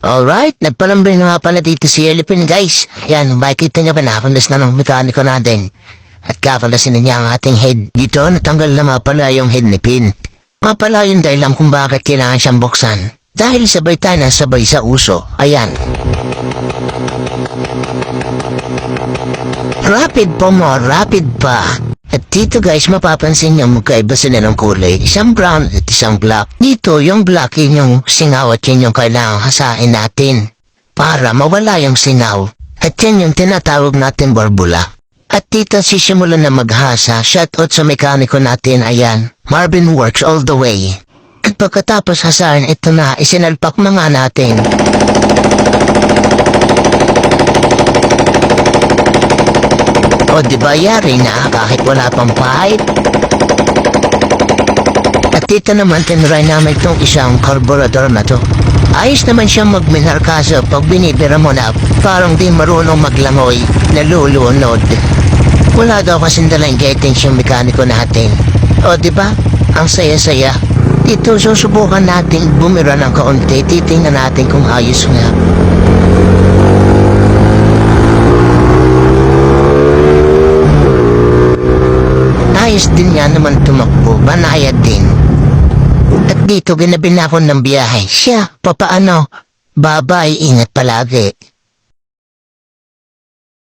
Alright, nagpalambing na nga pala dito si Elipin guys. Yan, makikita niya pa nakakandas na ng mekaniko natin. At kakalasin na niya ang ating head. Dito, natanggal na nga pala yung head ni Pin. Nga pala yung dahilan kung bakit kailangan siyang buksan. Dahil sabay tayo na sabay sa uso. Ayan. Rapid po mo, rapid pa. At dito guys, mapapansin niyo magkaiba sila ng kulay. Isang brown at isang black. Dito, yung black yun yung singaw at yun yung kailangang hasain natin. Para mawala yung singaw. At yan yung tinatawag natin barbula. At dito sisimulan na maghasa. Shoutout sa mekaniko natin, ayan. Marvin works all the way. At pagkatapos hasain, ito na, isinalpak na nga natin. O diba yari na kahit wala pang pipe? At dito naman tinry namin itong isang carburetor na to. Ayos naman siyang magminar kaso pag binibira mo na parang di marunong maglangoy, nalulunod. Wala daw kasing dalang gettings yung mekaniko natin. O diba? Ang saya-saya. Dito susubukan natin bumira ng kaunti, titingnan natin kung ayos nga. Ayos din nga naman tumakbo, banayad din. At dito ginabi na ako ng biyahe. Siya, papaano? Bye-bye, ingat palagi.